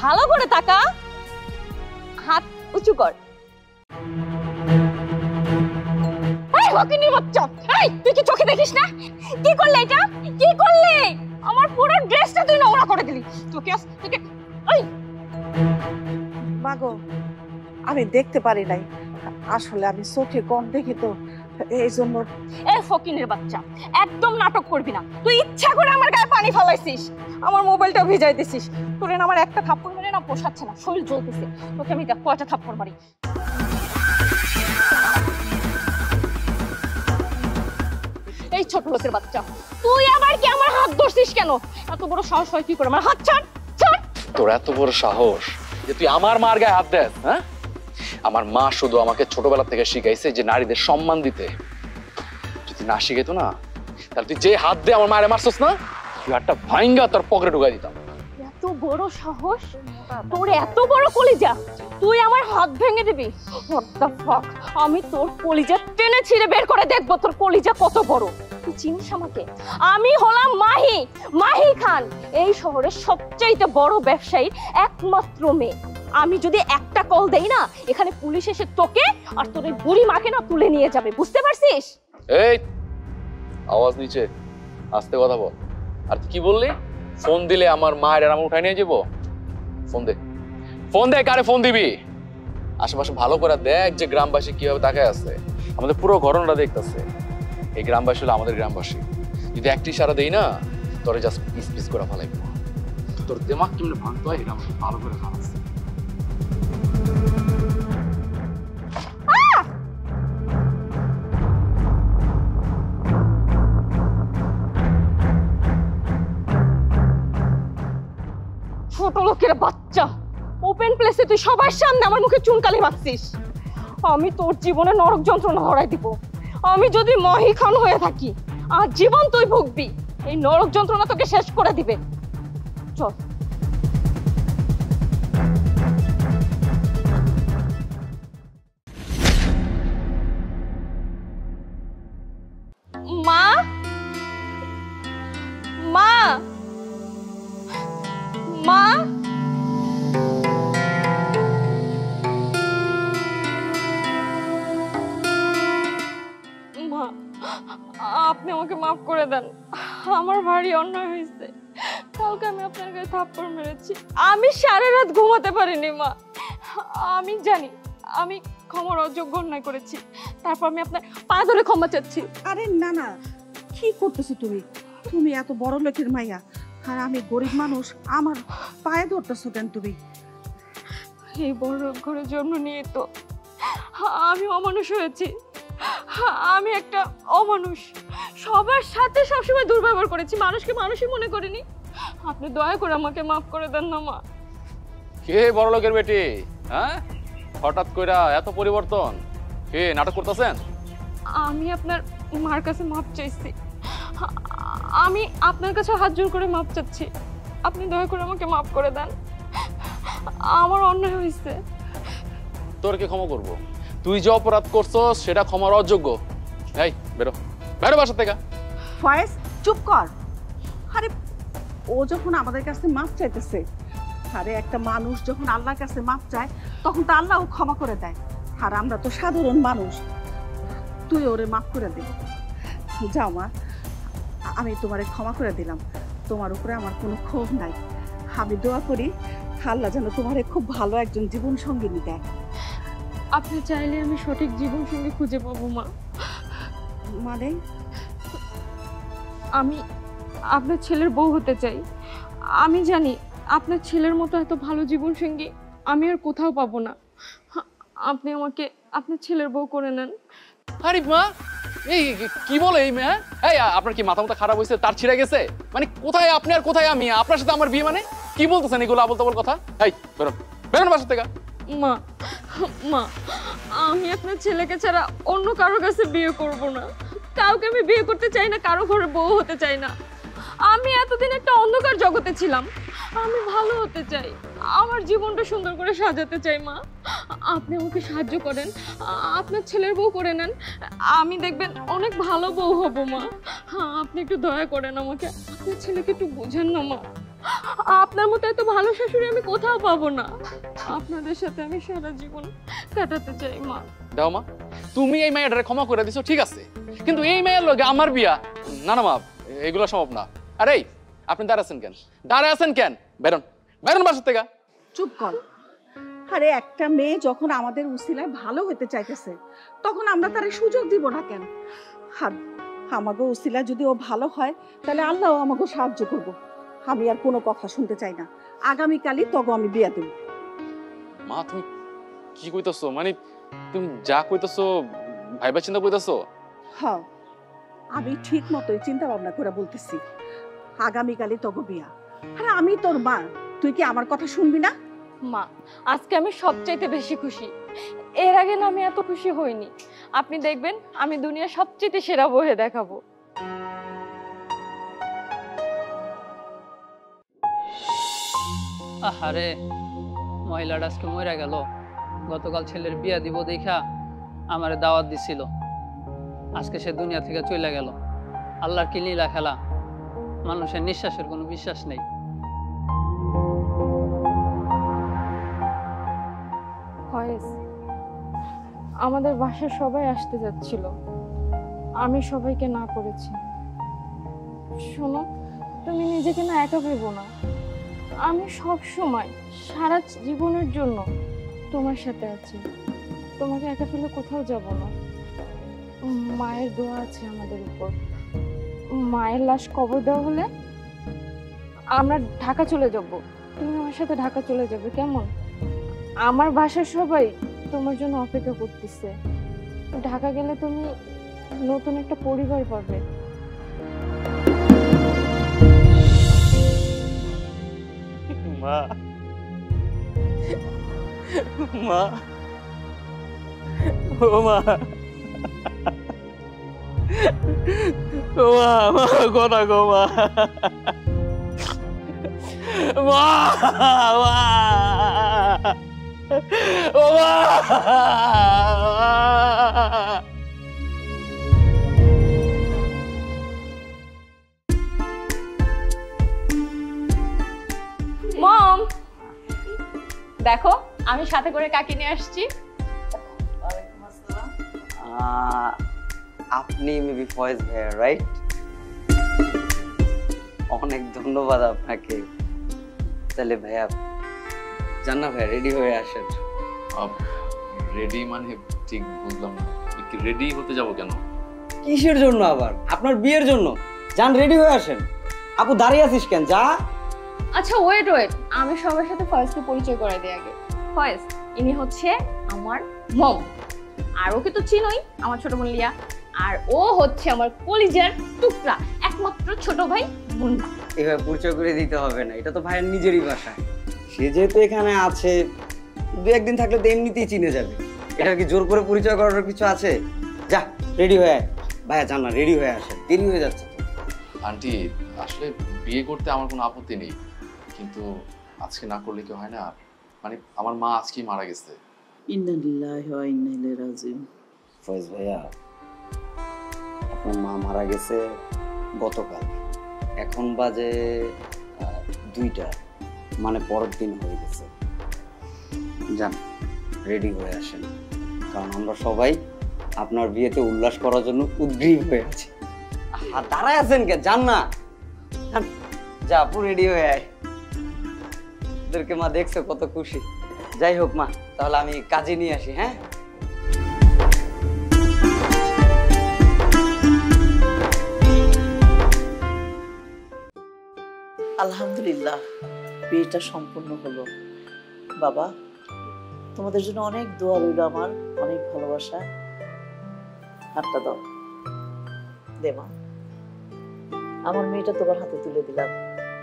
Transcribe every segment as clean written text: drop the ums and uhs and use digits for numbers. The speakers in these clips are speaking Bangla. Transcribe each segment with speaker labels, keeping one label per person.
Speaker 1: ভালো করে তাকা, হাত উঁচু কর। এই হকিনির বাচ্চা, এই তুই কি চোখে দেখিস না? কি করলে এটা? কি করলে? আমার পুরো ড্রেসটা তুই নোংরা করে দিলি। তোকে এই
Speaker 2: মাগো, আমি দেখতে পারি নাই, আসলে আমি চোখে কম দেখি তো, এই জন্য।
Speaker 1: এই ফকিনের বাচ্চা, একদম নাটক করবি না। তুই ইচ্ছা করে আমার গায়ে পানি ফেলাইছিস, আমার মোবাইলটা ভিজাই দিছিস। তোর আমার একটা থাপ্পড় মেরে না পোষাচ্ছে না, শরীর জ্বলতেছে। তোকে আমি দেখ কয়টা থাপ্পড় মারি। এই ছোট লোকের বাচ্চা, তুই আবার কি আমার হাত ধরছিস কেন? এত বড় সাহস হয় কি করে? আমার হাত ছাড়, ছাড়।
Speaker 3: তোর এত বড় সাহস যে তুই আমার মার গায়ে হাত দেস? হ্যাঁ, আমার মা শুধু আমাকে ছোটবেলা থেকে শিখাইছে যে নারীদের সম্মান দিতে। যদি না শিখাইতো না, তাহলে তুই যে হাত দিয়ে আমার মায়ের মারছস না, তুই হাতটা ভাঙ্গা তোর পকেটে ঢুকাই দিতাম।
Speaker 1: এত বড় সাহস তোর, এত বড় কলিজা, তুই আমার হাত ভেঙে দিবি? What the fuck! আমি তোর কলিজা টেনে ছিঁড়ে বের করে দেখবো তোর কলিজা কত বড়। তুই চিনিস আমাকে? আমি হলাম মাহি, মাহি খান, এই শহরের সবচাইতে বড় ব্যবসায়ীর একমাত্র মেয়ে। আমি যদি একটা কল দেই না, এখানে পুলিশ এসে তোকে আর তোর এই বুড়ি মাকে না তুলে নিয়ে যাবে, বুঝতে পারছিস?
Speaker 3: এই আওয়াজ নিচে, আস্তে কথা বল। আর তুই কি বললি? ফোন দিলে আমার মায়ের আমার উঠাই নিয়ে যাবো? ফোন দে, ফোন দে। কারে ফোন দিবি? আশেপাশে ভালো করে দেখ যে গ্রামবাসী কিভাবে তাকায় আছে, আমাদের পুরো ঘটনাটা দেখতেছে। এই গ্রামবাসী হলো আমাদের গ্রামবাসী। যদি একটি ইশারা দেই না, তোরে জাস্ট পিস পিস করে ফেলাইব। তোর দিমাগ কেমনে ভাঙতে হয় এটা আমাকে ভালো করে জানা আছে।
Speaker 1: ছোট লোকের বাচ্চা, ওপেন প্লেসে তুই সবার সামনে আমার মুখে চুনকালি মারছিস। আমি তোর জীবনে নরক যন্ত্রণা ধরাই দিব। আমি যদি মহি খান হয়ে থাকি, আর জীবন তুই ভুগবি। এই নরক যন্ত্রণা তোকে শেষ করে দিবে। চল। মা, মা, মা, আপনি আমাকে মাফ করে দেন। আমার ভারী অন্যায় হয়েছে। কালকে আমি আপনার গায়ে থাপ্পড় মেরেছি। আমি সারা রাত ঘুমাতে পারিনি মা। আমি জানি আমি ক্ষমার অযোগ্য অন্যায় করেছি। তারপর আমি আপনার পা ধরে ক্ষমা চাচ্ছি।
Speaker 2: আরে না না, কি করতেছো তুমি? তুমি এত বড় লোকের মাইয়া, আর আমি গরিব মানুষ, আমার পায়ে ধরতেছো কেন তুমি?
Speaker 1: এই বড় ঘরে জন্ম নিয়ে তো আমি অমানুষ হয়েছি। আমি একটা অমানুষ, সবার সাথে সবসময় দুর্ব্যবহার করেছি, মানুষকে মানুষই মনে করিনি। আপনি দয়া করে আমাকে মাফ করে দেন না মা।
Speaker 3: কে বড় লোকের বেটি? হ্যাঁ, হঠাৎ কইরা এত পরিবর্তন? কে নাটক করতেছেন?
Speaker 1: আমি আপনার মার কাছে মাপ চাইছি। আমি আপনার কাছে হাত জোড় করে মাপ চাচ্ছি। আপনি দয়া করে আমাকে মাফ করে দেন। আমার অন্যায় হয়েছে।
Speaker 3: তোর কে ক্ষমা করবো? তুই যে অপরাধ করছস সেটা ক্ষমার অযোগ্য। এই বেরো, বেরো বাসা থেকে।
Speaker 2: ফয়েজ চুপ কর। আরে ও যখন আমাদের কাছে মাপ চাইতেছে, আরে একটা মানুষ যখন আল্লাহর কাছে মাপ চায়, তখন তো আল্লাহও ক্ষমা করে দেয়। আর আমরা তো সাধারণ মানুষ, তুই ওরে মাফ করে দে। যাও মা, আমি তোমারে ক্ষমা করে দিলাম। তোমার উপরে আমার কোনো ক্ষোভ নাই। আমি দোয়া করি আল্লাহ যেন তোমারে খুব ভালো একজন জীবন সঙ্গিনী দেয়।
Speaker 1: আপনি চাইলে আমি সঠিক জীবন সঙ্গী খুঁজে পাবো মা।
Speaker 2: মানে?
Speaker 1: আমি আপনার ছেলের বউ হতে চাই। আমি জানি আপনার ছেলের মতো এত ভালো জীবন সঙ্গী আমি আর কোথাও পাবো না। আপনি আমাকে আপনার ছেলের বউ করে নেন।
Speaker 3: আরে মা, এই কি বলে এই মেয়ে? এই আপনার কি মাথা খারাপ হয়েছে? তার ছিঁড়ে গেছে মানে? কোথায় আপনি আর কোথায় আমি? আপনার সাথে আমার বিয়ে মানে কি বলতেছেন এগুলো আবল তাবল কথা? এই বেরোন, বেরোন বাসা থেকে।
Speaker 1: মা, মা, আমি আপনার ছেলেকে ছাড়া অন্য কারো কাছে বিয়ে করব না। কাউকে আমি বিয়ে করতে চাই না, কারো ঘরে বউ হতে চাই না। আমি এতদিন একটা অন্ধকার জগতে ছিলাম। আমি ভালো হতে চাই, আমার জীবনটা সুন্দর করে সাজাতে চাই মা। আপনি আমাকে সাহায্য করেন, আপনার ছেলের বউ করে নেন। আমি দেখবেন অনেক ভালো বউ হব মা। আপনি একটু দয়া করেন আমাকে, আপনার ছেলেকে একটু বোঝেন না মা। আপনার মতো এত ভালো শাশুড়ি আমি কোথাও পাবো না। আপনাদের সাথে আমি সারা জীবন কাটাতে চাই মা।
Speaker 3: দাও মা, তুমি এই মেয়েটারে ক্ষমা করে দিছো ঠিক আছে, কিন্তু এই মেয়ের লগে আমার বিয়া, না না মা, এগুলো সম্ভব না। আরে আপনি দাঁড়াচ্ছেন কেন, বেরোন বেরোন বাসার থেকে।
Speaker 2: চুপ কর। আরে একটা মেয়ে যখন আমাদের উসিলায় ভালো হতে চাইতেছে তখন আমরা তার সুযোগ দিব না কেন? আর আমাকে উসিলা যদি ও ভালো হয় তাহলে আল্লাহ আমাকে সাহায্য করব। আমি আর কোনো কথা শুনতে চাই না। আগামীকালই তবে আমি বিয়া দেব।
Speaker 3: মা তুমি কি কইতাছো, মানে তুমি যা কইতাছো ভাইবা চিন্তা কইতাছো?
Speaker 2: হ্যাঁ, আমি ঠিক মতোই চিন্তা ভাবনা করে বলতেছি। আগামীকালই তবে বিয়া। আরে আমি তোর মা, তুই কি আমার কথা শুনবি না?
Speaker 1: মা, আজকে আমি সবচাইতে বেশি খুশি। এর আগে না আমি এত খুশি হইনি। আপনি দেখবেন আমি দুনিয়ার সবচেয়ে সেরা বউয়ে দেখাবো।
Speaker 4: আহারে, মহিলাটা আজকে মরে গেল। গতকাল ছেলের বিয়া দিব দেখা আমারে দাওয়াত দিছিল, আজকে সে দুনিয়া থেকে চলে গেল। আল্লাহর কি লীলা খেলা, মানুষের নিঃশ্বাসের কোনো বিশ্বাস নেই।
Speaker 1: ফয়েজ, আমাদের বাসায় সবাই আসতে যাচ্ছিল, আমি সবাইকে না করেছি। শোনো, তুমি নিজেকে না একা ভেবো না। আমি সব সময় সারা জীবনের জন্য তোমার সাথে আছি। তোমাকে একা ফেলে কোথাও যাব না। মায়ের দোয়া আছে আমাদের উপর। মায়ের লাশ কবর দেওয়া হলে আমরা ঢাকা চলে যাব। তুমি আমার সাথে ঢাকা চলে যাবে, কেমন? আমার বাসার সবাই তোমার জন্য অপেক্ষা করতেছে। ঢাকা গেলে তুমি নতুন একটা পরিবার পাবে।
Speaker 5: মা, মা, ও মা, ও মা, মা কথা গো মা, মা, মা, ও মা।
Speaker 1: মম, দেখো আমি সাথে করে কাকে নিয়ে আসছি।
Speaker 6: আপনি মেবি ফয়েজ ভাইয়া, রাইট? অনেক ধন্যবাদ আপনাকে। তাহলে ভাইয়া যান না ভাইয়া, রেডি হয়ে আসেন।
Speaker 3: রেডি মানে ঠিক বুঝলাম না, রেডি হতে যাব কেন?
Speaker 6: কিসের জন্য আবার? আপনার বিয়ের জন্য। যান রেডি হয়ে আসেন। আপু দাঁড়িয়ে আছিস কেন, যা।
Speaker 1: আচ্ছা ওয়েট, আমি সবার সাথে ফয়েজকে পরিচয় করাই দিই আগে। ফয়েজ, ইনি হচ্ছে আমার মম। আর ওকে তো চিনোই, আমার ছোট বোন লিয়া। আর ও হচ্ছে আমার কলিজার টুকরা, একমাত্র ছোট ভাই মুন্না।
Speaker 6: এভাবে পরিচয় করে দিতে হবে না, এটা তো ভাইয়ের নিজেরই বাসা। সে যেহেতু এখানে আছে, দু একদিন থাকলে তো এমনিতেই চিনে যাবে। এটা কি জোর করে পরিচয় করার কিছু আছে? যা রেডি হয়ে আয়। ভাইয়া যান না, রেডি হয়ে আসেন, দেরি হয়ে যাচ্ছে।
Speaker 3: আন্টি, আসলে বিয়ে করতে আমার কোনো আপত্তি নেই, কিন্তু আজকে না করলে কি হয় না? মানে আমার মা আজকেই মারা গেছে।
Speaker 7: ইন্না লিল্লাহি ওয়া ইন্না ইলাইহি রাজিউন।
Speaker 6: ফয়েজ ভাইয়া, আপনার মা মারা গেছে গতকাল। এখন বাজে 2টা, মানে পরের দিন হয়ে গেছে। যান রেডি হয়ে আসেন, কারণ আমরা সবাই আপনার বিয়েতে উল্লাস করার জন্য উদ্গ্রীব হয়ে আছি। দাঁড়ায় আছেন কে? যান না, যা আপু রেডি হয়ে আয়। ওদেরকে মা দেখছো কত খুশি। যাই হোক মা, তাহলে আমি কাজে নিয়ে আসি। হ্যাঁ,
Speaker 7: আলহামদুলিল্লাহ, বিয়েটা সম্পূর্ণ হলো। বাবা, তোমাদের জন্য অনেক দোয়া রইল, আমার অনেক ভালোবাসা। হাতটা দাও, দে মা। আমার মেয়েটা তোমার হাতে তুলে দিলাম।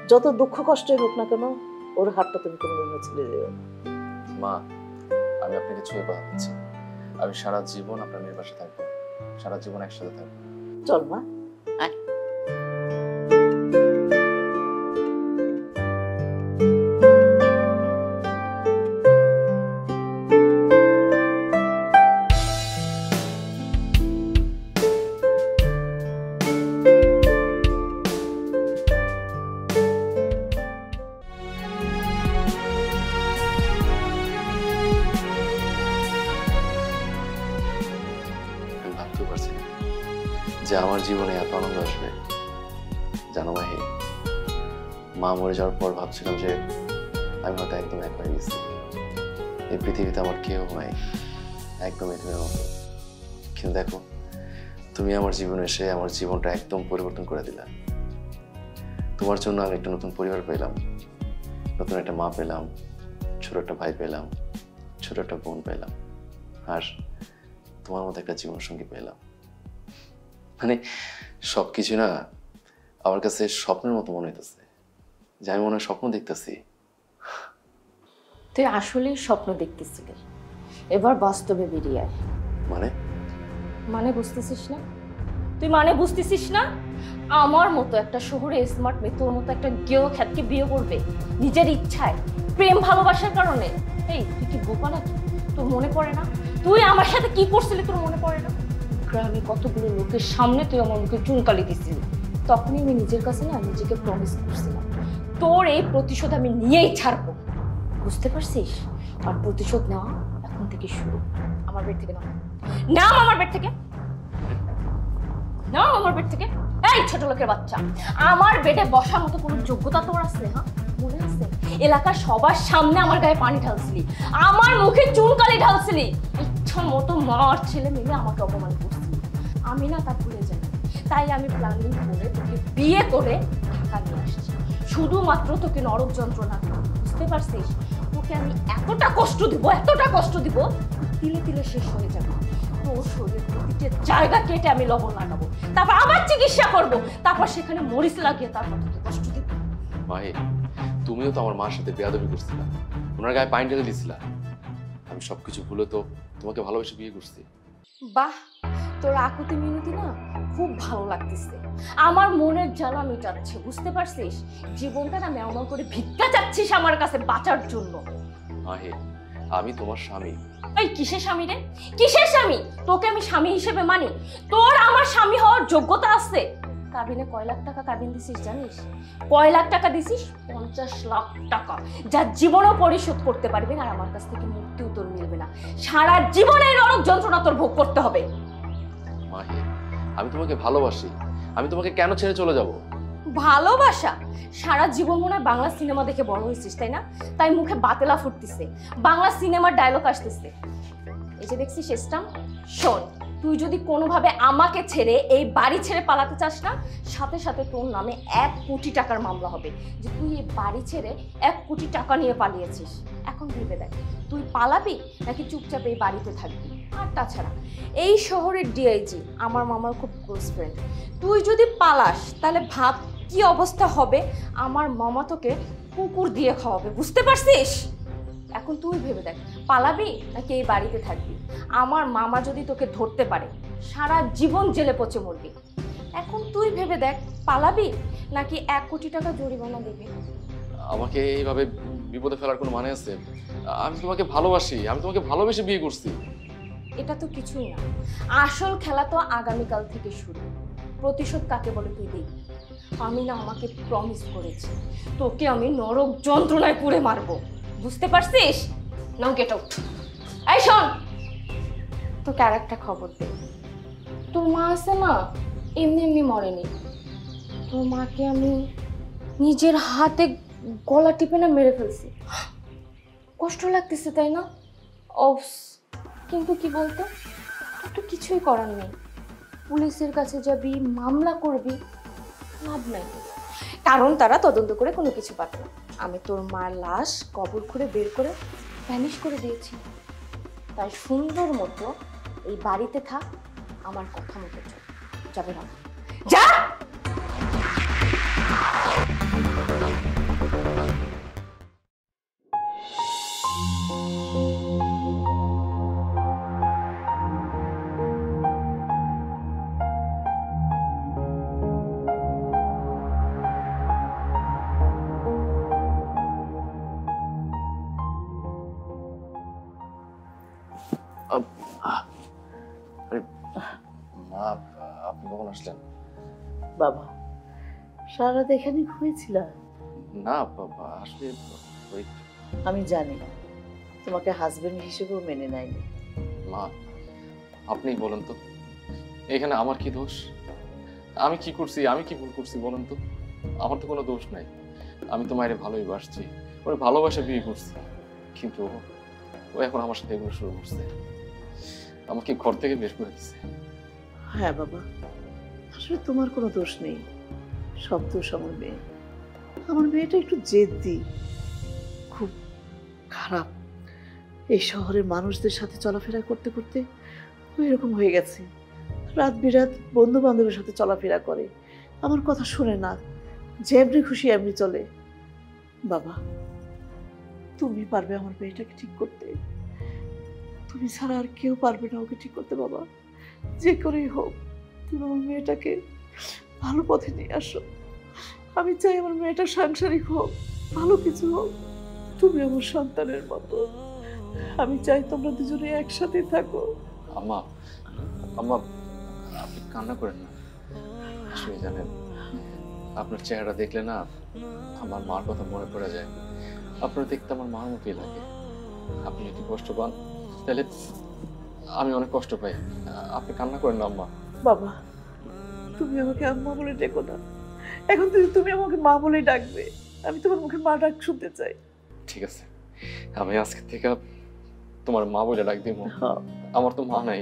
Speaker 7: যত দুঃখ কষ্টই হোক না কেন, ওর হাতটা তুমি কোনোদিনও ছেড়ে দিও না।
Speaker 3: মা, আমি আপনাকে ছুঁয়ে কথা দিচ্ছি, আমি সারা জীবন আপনার মেয়ের পাশে থাকবো, সারা জীবন একসাথে থাকবো।
Speaker 7: চল মা, আয়।
Speaker 3: যে আমার জীবনে এত আনন্দ আসবে। জানো মাহি, মা মরে যাওয়ার পর ভাবছিলাম যে আমি হয়তো একদম এক হয়ে গেছি, এই পৃথিবীতে আমার কেউ নাই, একদম এতিমের মতো। কিন্তু দেখো, তুমি আমার জীবনে এসে আমার জীবনটা একদম পরিবর্তন করে দিলা। তোমার জন্য আমি একটা নতুন পরিবার পেলাম, নতুন একটা মা পেলাম, ছোট একটা ভাই পেলাম, ছোট একটা বোন পেলাম, আর তোমার মতো একটা জীবনসঙ্গী পেলাম। মানে সবকিছু না আমার কাছে স্বপ্নের মতো মনে হইতেছে, যে আমি মনে হয় স্বপ্ন দেখতেছি।
Speaker 1: তুই আসলেই স্বপ্ন দেখতেছিলি, এবার বাস্তবে বেরিয়ে আয়।
Speaker 3: মানে
Speaker 1: বুঝতেছিস না? তুই বুঝতেছিস না? আমার মতো একটা শহরে স্মার্ট মেয়ে তোর মতো একটা গেও খ্যাতকে বিয়ে করবে নিজের ইচ্ছায়, প্রেম ভালোবাসার কারণে? এই তুই কি বোকা নাকি? তোর মনে পড়ে না তুই আমার সাথে কি করছিলি? তোর মনে পড়ে না গ্রামে কতগুলো লোকের সামনে তুই আমার মুখে চুনকালি দিছিলি? তখনই আমি নিজের কাছে না নিজেকে প্রমিস করছিলাম তোর এই প্রতিশোধ আমি নিয়েই ছাড়বো। বুঝতে পারছিস? আর প্রতিশোধ নেওয়া এখন থেকে শুরু। আমার বেড থেকে নাম, আমার বেড থেকে নাম, আমার বেড থেকে। এই ছোট লোকের বাচ্চা, আমার বেডে বসার মতো কোনো যোগ্যতা তোর আছে? হ্যাঁ, মনে আছে এলাকার সবার সামনে আমার গায়ে পানি ঢালছিলি, আমার মুখে চুনকালি ঢালছিলি, ইচ্ছা মতো মার ছেলে মিলে আমাকে অপমান করছিলি। আমি না তা ভুলে যাই, তাই আমি প্ল্যানিং করে তোকে বিয়ে করে ঢাকা নিয়ে আসছি, শুধুমাত্র তোকে নরক যন্ত্রণা। বুঝতে পারছিস? তোকে আমি এতটা কষ্ট দিব তিলে তিলে শেষ হয়ে যাবে। তোর শরীরের প্রতিটা জায়গা কেটে আমি লবণ লাগাবো, তারপর আবার চিকিৎসা করব, তারপর সেখানে মরিচ লাগিয়ে তারপর তোকে কষ্ট দিব।
Speaker 3: মাহি, তুমিও তো আমার মার সাথে বেয়াদবি করছিলা, ওনার গায়ে পানি ঢেলে দিছিলা। আমি সবকিছু ভুলে তো তোমাকে ভালোবেসে বিয়ে করছি।
Speaker 1: বাহ, তোর আকুতি মিনতি না খুব ভালো লাগতেছে, আমার মনের জ্বালা মেটাচ্ছে। বুঝতে পারছিস? জীবনটা না মেও করে ভিক্ষা চাচ্ছিস আমার কাছে বাঁচার জন্য।
Speaker 3: মাহি, আমি তোমার স্বামী।
Speaker 1: এই কিসের স্বামী রে? কিসের স্বামী? তোকে আমি স্বামী হিসেবে মানি? তোর আমার স্বামী হওয়ার যোগ্যতা আছে? কাবিনে কয় লাখ টাকা কাবিন দিছিস জানিস? কয় লাখ টাকা দিছিস? 50 লাখ টাকা, যা জীবনও পরিশোধ করতে পারবি না, আর আমার কাছ থেকে মুক্তিও তোর মিলবে না। সারা জীবনে নরক যন্ত্রণা তোর ভোগ করতে হবে।
Speaker 3: মাহি, আমি তোমাকে ভালোবাসি, আমি তোমাকে কেন ছেড়ে চলে যাব?
Speaker 1: ভালোবাসা? সারা জীবন মনে হয় বাংলা সিনেমা দেখে বড় হয়েছিস, তাই না? তাই মুখে বাতেলা ফুটতেছে, বাংলা সিনেমার ডায়লগ আসতেছে। এই যে দেখছিস স্টাম, শোন, তুই যদি কোনোভাবে আমাকে ছেড়ে এই বাড়ি ছেড়ে পালাতে চাস না, সাথে সাথে তোর নামে 1 কোটি টাকার মামলা হবে, যে তুই এই বাড়ি ছেড়ে 1 কোটি টাকা নিয়ে পালিয়েছিস। এখন ভেবে দেখ, তুই পালাবি নাকি চুপচাপ এই বাড়িতে থাকবি? আর তাছাড়া এই শহরের ডিআইজি আমার মামার খুব ক্লোজ ফ্রেন্ড, তুই যদি পালাস তাহলে ভাব কি অবস্থা হবে। আমার মামা তোকে কুকুর দিয়ে খাওয়াবে, বুঝতে পারছিস? এখন তুই ভেবে দেখ, পালাবি নাকি এই বাড়িতে থাকবি? আমার মামা যদি তোকে ধরতে পারে, সারা জীবন জেলে পচে মরবি। এখন তুই ভেবে দেখ, পালাবি নাকি 1 কোটি টাকা জরিমানা দেবে?
Speaker 3: আমাকে এইভাবে বিপদে ফেলার কোনো মানে আছে? আমি তোমাকে ভালোবাসি, আমি তোমাকে ভালোবেসে বিয়ে করছি।
Speaker 1: এটা তো কিছুই না, আসল খেলা তো আগামীকাল থেকে শুরু। প্রতিশোধ কাকে বলে তুই দেখবি। আমি না আমাকে প্রমিস করেছি তোকে আমি নরক যন্ত্রণায় পুড়ে মারবো, বুঝতে পারছিস? নাও গেট আউট। এই শোন, তোকে আর একটা খবর দে, তোর মা আছে না, এমনি এমনি মরেনি। তোর মাকে আমি নিজের হাতে গলা টিপে না মেরে ফেলছি। কষ্ট লাগতেছে তাই না? অফস, কিন্তু কি বলতো, তোর তো কিছুই করার নেই। পুলিশের কাছে যাবি, মামলা করবি, লাভ নাই, কারণ তারা তদন্ত করে কোনো কিছু পাবে না। আমি তোর মার লাশ কবর করে বের করে ভ্যানিশ করে দিয়েছি। তাই সুন্দর মতো এই বাড়িতে থাক, আমার কথা মতো চল। যাবে না? যা।
Speaker 3: মা, আপনি কখন আসলেন?
Speaker 7: বাবা, সারা রাত এখানে ঘুমিয়েছিলা?
Speaker 3: না বাবা, আসলে ওই
Speaker 7: আমি জানি তোমাকে হাজবেন্ড হিসেবেও মেনে নেয়নি।
Speaker 3: মা, আপনি বলেন তো, এখানে আমার কি দোষ? আমি কি করছি, আমি কি ভুল করছি বলেন তো? আমার তো কোনো দোষ নাই। আমি তো মায়ের ভালোই বাসছি, ওর ভালোবাসা বিয়ে করছি, কিন্তু ও এখন আমার সাথে এগুলো শুরু করছে, আমাকে ঘর থেকে বের করে দিচ্ছে।
Speaker 7: হ্যাঁ বাবা, আসলে তোমার কোনো দোষ নেই, সব দোষ আমার মেয়ে। আমার মেয়েটা একটু জেদি, খুব খারাপ। এই শহরের মানুষদের সাথে চলাফেরা করতে করতে ও এরকম হয়ে গেছে। রাত বিরাত বন্ধু বান্ধবের সাথে চলাফেরা করে, আমার কথা শুনে না, যেমনি খুশি এমনি চলে। বাবা, তুমি পারবে আমার মেয়েটাকে ঠিক করতে, তুমি ছাড়া আর কেউ পারবে না ওকে ঠিক করতে। বাবা, যে করেই হোক তুমি আমার মেয়েটাকে ভালো পথে নিয়ে আসো। আমি চাই আমার মেয়েটা সাংসারিক হোক, ভালো কিছু হোক। তুমি আমার সন্তানের মতো, আমি চাই তোমরা দুজনে একসাথে থাকো।
Speaker 3: আম্মা, আম্মা আপনি কান্না করেন না। আসলে জানেন, আপনার চেহারা দেখলে না আমার মার কথা মনে পড়ে যায়। আপনার দেখতে আমার মার মতোই লাগে। আপনি যদি কষ্ট পান তাহলে আমি অনেক কষ্ট পাই। আপনি কান্না করেন না আম্মা।
Speaker 7: বাবা, তুমি আমাকে আম্মা বলে ডেকো না, এখন তুমি আমাকে মা বলে ডাকবে। আমি তোমার মুখে মা ডাক শুনতে চাই।
Speaker 3: ঠিক আছে, আমি আজকে থেকে তোমার মা বলে ডাক দিব। আমার তো মা নাই,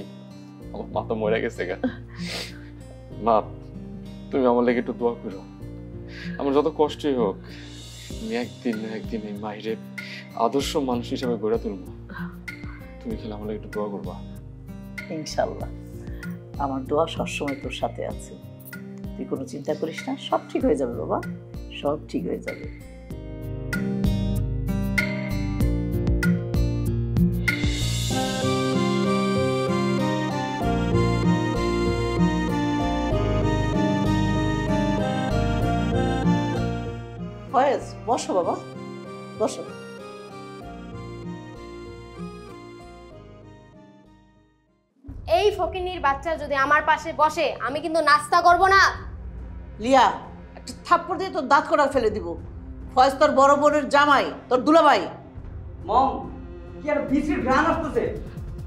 Speaker 3: আমার মা তো মরে গেছে গা। মা, তুমি আমার লেগে একটু দোয়া করো। আমার যত কষ্টই হোক, আমি একদিন না একদিন এই মাইরে আদর্শ মানুষ হিসেবে গড়ে তুলবো। তুমি খেলে আমার লেগে একটু দোয়া করবা।
Speaker 7: ইনশাল্লাহ, আমার দোয়া সবসময় তোর সাথে আছে। তুই কোনো চিন্তা করিস না, সব ঠিক হয়ে যাবে বাবা, সব ঠিক হয়ে যাবে। ফয়েজ, বসো বাবা, বসো।
Speaker 8: এই ফকিনীর বাচ্চা যদি আমার পাশে বসে, আমি কিন্তু নাস্তা করব না।
Speaker 7: লিয়া, একটা থাপ্পড় দিয়ে তোর দাঁত করা ফেলে দিব। ফয়েজ তোর বড় বোনের জামাই, তোর দুলাভাই।
Speaker 6: মম, কি আর বিশ্রী গ্রান আসতেছে?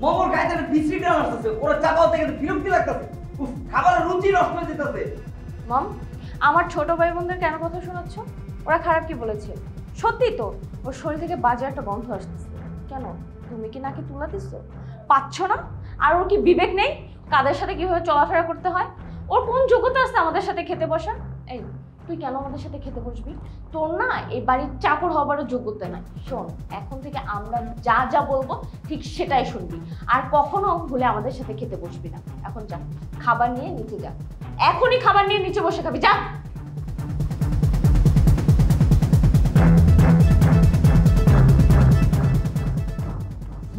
Speaker 6: মমর গায়ে একটা বিশ্রী গ্রান আসতেছে, ওরা চাপাও থেকে বিরক্তি লাগতেছে। উফ, খাবারের রুচি নষ্ট হয়ে যেতেছে।
Speaker 1: মম, আমার ছোট ভাই বোনদের কেন কথা শোনাচ্ছ? ওরা খারাপ কি বলেছে? সত্যি তো ওর শরীর থেকে বাজে একটা গন্ধ আসতেছে। কেন, তুমি কি নাকি তুলা দিচ্ছ? পাচ্ছ না? আর ওর কি বিবেক নেই কাদের সাথে কিভাবে চলাফেরা করতে হয়? ওর কোন যোগ্যতা আছে আমাদের সাথে খেতে বসা? এই, তুই কেন আমাদের সাথে খেতে বসবি? তোর না এই বাড়ির চাকর হবারও যোগ্যতা নাই। শোন, এখন থেকে আমরা যা যা বলবো ঠিক সেটাই শুনবি, আর কখনো ভুলে আমাদের সাথে খেতে বসবি না। এখন যা, খাবার নিয়ে নিচে যা, এখনই খাবার নিয়ে নিচে বসে খাবি, যা।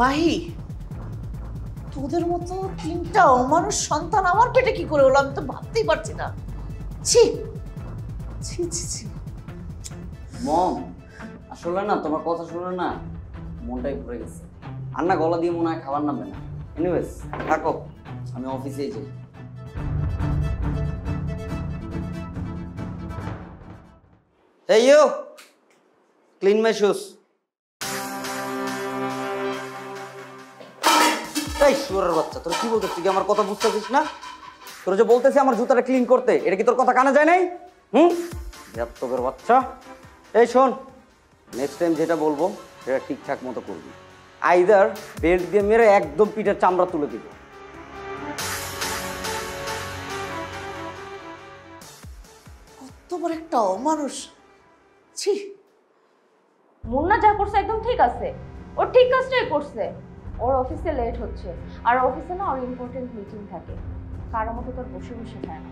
Speaker 7: মাহি, তোদের মতো তিনটা অমানুষ সন্তান আমার পেটে কি করে হলো আমি তো ভাবতেই পারছি না। ছি ছি ছি ছি।
Speaker 6: মম, আসলে না তোমার কথা শুনে না মনটাই ভরে গেছে। আর না গলা দিয়ে মনে হয় খাবার নামবে না। এনিওয়েজ, থাকো, আমি অফিসে যাই। Hey you, clean my shoes. এই শুয়োরের বাচ্চা, তোর কি বলতেছিস? তুই কি আমার কথা বুঝতেছিস না? তোর যে বলতেছি আমার জুতাটা ক্লিন করতে, এটা কি তোর কথা কানে যায় নাই? তোর বাচ্চা। এই শোন, নেক্সট টাইম যেটা বলবো সেটা ঠিকঠাক মতো করবি। আইদার বেল্ট দিয়ে মেরে একদম পিঠের চামড়া তুলে দিব।
Speaker 7: কত বড় একটা অমানুষ। ছি।
Speaker 1: মুন্না যা করছে একদম ঠিক আছে, ও ঠিক কাজটাই করছে। ওর অফিসে লেট হচ্ছে, আর অফিসে না ওর ইম্পর্টেন্ট মিটিং থাকে, কারো মতো তোর বসে বসে খায় না।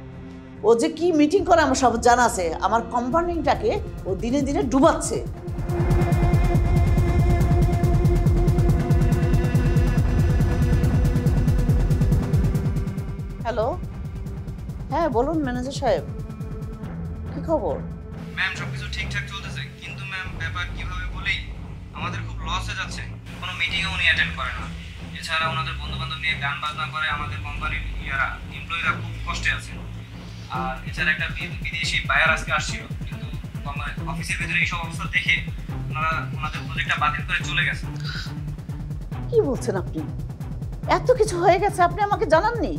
Speaker 7: ও যে কি মিটিং করে আমার সব জানা আছে। আমার কোম্পানিটাকে ও দিনে দিনে ডুবাচ্ছে। হ্যালো, হ্যাঁ বলুন ম্যানেজার সাহেব, কি খবর?
Speaker 9: ম্যাম সবকিছু ঠিকঠাক চলতেছে, কিন্তু ম্যাম ব্যাপার কিভাবে বলি, আমাদের খুব লস হয়ে যাচ্ছে। কোনো মিটিংও উনি অ্যাটেন্ড করে না। এছাড়া ওনাদের বন্ধুবান্ধব নিয়ে গান বাজনা করে, আমাদের কোম্পানির এমপ্লয়িরা খুব কষ্টে আছে। আর এছাড়া একটা বিদেশি বায়ার আজকে আসছিল, কিন্তু অফিসের ভিতরে এইসব অবস্থা দেখে ওনারা ওনাদের প্রজেক্টটা বাতিল করে চলে গেছে।
Speaker 7: কি বলছেন আপনি? এত কিছু হয়ে গেছে আপনি আমাকে জানাননি?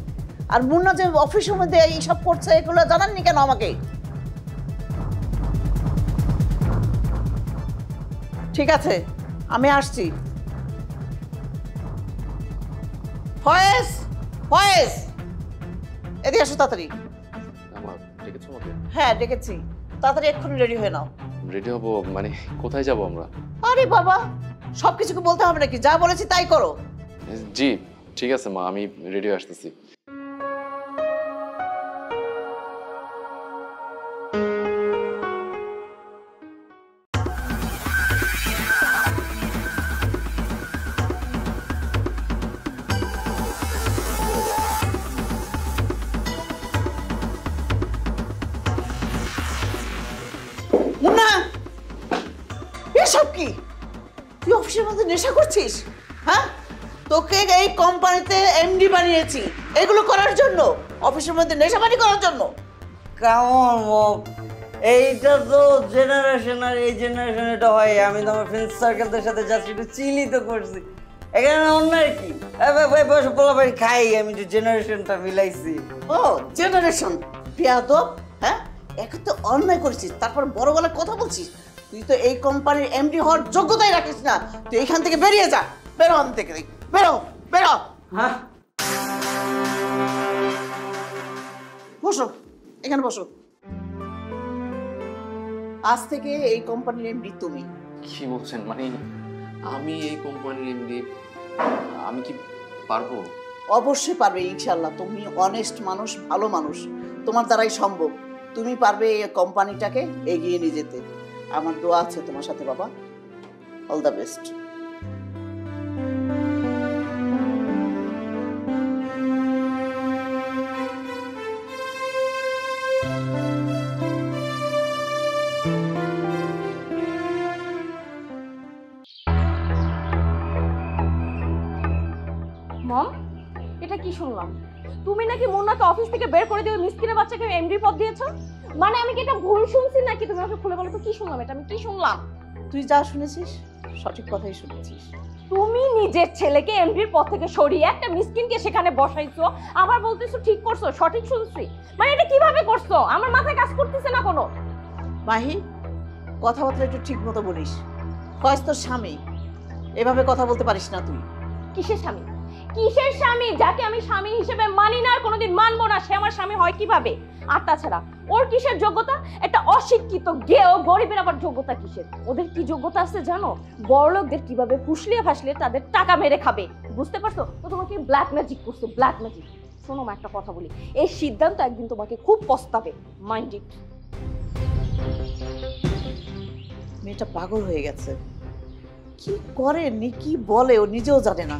Speaker 7: আর মুন্না যে অফিসের মধ্যে এইসব করছে এগুলো জানাননি কেন আমাকে? ঠিক আছে, আমি আসছি। ফয়েজ, ফয়েজ, এদিকে আসো তাড়াতাড়ি।
Speaker 3: আমার ডেকেছো আমাকে?
Speaker 7: হ্যাঁ ডেকেছি, তাড়াতাড়ি এক্ষুনি রেডি হয়ে নাও।
Speaker 3: রেডি হবো মানে কোথায় যাব আমরা?
Speaker 7: আরে বাবা, সবকিছুকে বলতে হবে নাকি? যা বলেছি তাই করো।
Speaker 3: জি ঠিক আছে মা, আমি রেডি হয়ে আসতেছি।
Speaker 7: মুন্না, এসব কি? তুই অফিসের মধ্যে নেশা করছিস? হ্যাঁ, তোকে এই কোম্পানিতে এমডি বানিয়েছি এগুলো করার জন্য, অফিসের মধ্যে নেশাবানি করার জন্য।
Speaker 6: কেমন মম, এইটা তো জেনারেশন, আর এই জেনারেশন এটা হয়। আমি তো আমার ফ্রেন্ড সার্কেলদের সাথে জাস্ট একটু চিলি তো করছি, এখানে অন্য কি বলা ভাই খাই, আমি যে জেনারেশনটা মিলাইছি।
Speaker 7: ও জেনারেশন বেয়াদব, হ্যাঁ এখন তো অন্যায় করেছিস, তারপর বড় গলায় কথা বলছিস। তুই তো এই কোম্পানির এমডি হওয়ার যোগ্যতাই রাখিস না। তুই এইখান থেকে বেরিয়ে যা, বেরো আন থেকে, বেরো বেরো।
Speaker 6: হ্যাঁ
Speaker 7: বসো, এখানে বসো। আজ থেকে এই কোম্পানির এমডি তুমি।
Speaker 3: কি বলছেন? মানে আমি এই কোম্পানির এমডি? আমি কি পারবো?
Speaker 7: অবশ্যই পারবে ইনশাল্লাহ। তুমি অনেস্ট মানুষ, ভালো মানুষ, তোমার দ্বারাই সম্ভব। তুমি পারবে এই কোম্পানিটাকে এগিয়ে নিয়ে যেতে। আমার দোয়া আছে তোমার সাথে বাবা। All the best.
Speaker 1: মম, এটা কি শুনলাম? তুমি নাকি মুন্নাকে অফিস থেকে বের করে দিয়ে মিসকিনের বাচ্চাকে এমডি পদ দিয়েছো? মানে আমি কি এটা ভুল শুনছি নাকি? তুমি আমাকে খুলে বলো তো কি শুনলাম? এটা আমি কি শুনলাম?
Speaker 7: তুই যা শুনেছিস সঠিক কথাই শুনেছিস।
Speaker 1: তুমি নিজের ছেলেকে এমডির পদ থেকে সরিয়ে একটা মিসকিনকে সেখানে বসাইছো, আবার বলতেছো ঠিক করছো, সঠিক শুনছি? মানে এটা কিভাবে করছো? আমার মাথায় কাজ করতেছে না কোনো।
Speaker 7: মাহি, কথাবার্তা একটু ঠিক মতো বলিস। ফয়েজ তোর স্বামী, এভাবে কথা বলতে পারিস না তুই।
Speaker 1: কিসের স্বামী? কিসের স্বামী? যাকে আমি স্বামী হিসেবে মানি না আর কোনোদিন মানবো না, সে আমার স্বামী হয় কিভাবে? আর তাছাড়া ওর কিসের যোগ্যতা? একটা অশিক্ষিত গেও, গরিবের আবার যোগ্যতা কিসের? ওদের কি যোগ্যতা আছে জানো? বড়লোকদের কিভাবে ফুসলিয়ে ফাসলিয়ে তাদের টাকা মেরে খাবে, বুঝতে পারছো? তো তোমাকে ব্ল্যাক ম্যাজিক করছে, ব্ল্যাক ম্যাজিক। শোনো মা, একটা কথা বলি, এই সিদ্ধান্ত একদিন তোমাকে খুব পস্তাবে, মাইন্ড ইট।
Speaker 7: মেয়েটা পাগল হয়ে গেছে, কি করে নি কি বলে ও নিজেও জানে না।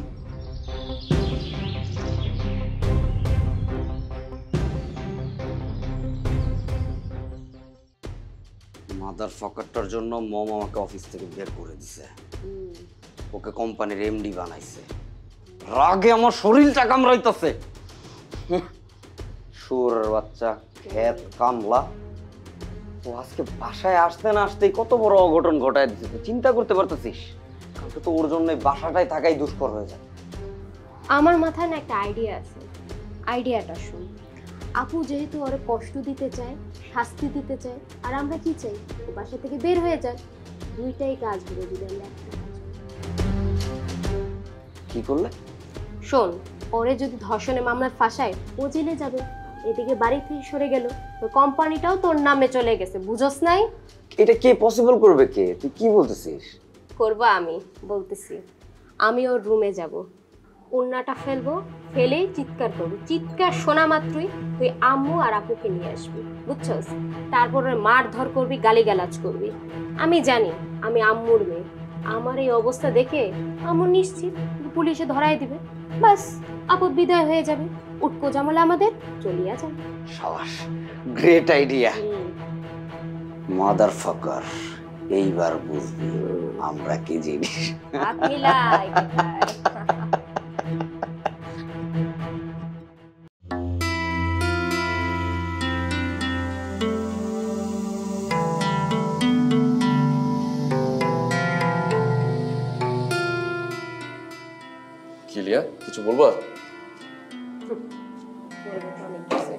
Speaker 6: মাদার ফকারটার জন্য মম আমাকে অফিস থেকে বের করে দিছে, ওকে কোম্পানির এমডি বানাইছে। রাগে আমার শরীরটা কামড়াইতেছে। শুয়োরের বাচ্চা, খেত কামলা। ও আজকে বাসায় আসতে না আসতেই কত বড় অঘটন ঘটায় দিচ্ছে, চিন্তা করতে পারতেছিস? কালকে তো ওর জন্য বাসাটাই থাকাই দুষ্কর হয়ে যায়।
Speaker 8: আমার মাথায় না একটা আইডিয়া আছে, আইডিয়াটা শুন। আপু যেহেতু ওরে কষ্ট দিতে চায়, শাস্তি দিতে চায়, আর আমরা কি চাই? ও বাসা থেকে বের হয়ে যায়। দুইটাই কাজ করে দিলাম, একটা কাজ।
Speaker 6: কি করলে?
Speaker 8: শোন, ওরে যদি ধর্ষণের মামলায় ফাঁসায়, ও জেলে যাবে। এদিকে বাড়ি থেকে সরে গেল, তো কোম্পানিটাও তোর নামে চলে গেছে, বুঝোস নাই?
Speaker 6: এটা কে পসিবল করবে? কে? তুই কি বলতেছিস?
Speaker 8: করবো আমি, বলতেছি। আমি ওর রুমে যাব, ওড়নাটা ফেলবো, ফেলেই চিৎকার করবো। চিৎকার শোনা মাত্রই তুই আম্মু আর আপুকে নিয়ে আসবি, বুঝছস? তারপর ওর মারধর করবি, গালিগালাজ করবি। আমি জানি আমি আম্মুর মেয়ে, আমার এই অবস্থা দেখে আম্মু নিশ্চিত পুলিশে ধরাই দিবে। বাস, আপদ বিদায় হয়ে যাবে, উটকো জামালা আমাদের চলিয়া যাবে।
Speaker 6: সাবাস, গ্রেট আইডিয়া। মাদার ফাকার, এইবার বুঝবি আমরা কি জিনিস।
Speaker 8: হাত মিলাই।
Speaker 3: কিলিয়া, কিছু বলবা?
Speaker 8: তোর তো অনেক কিছু।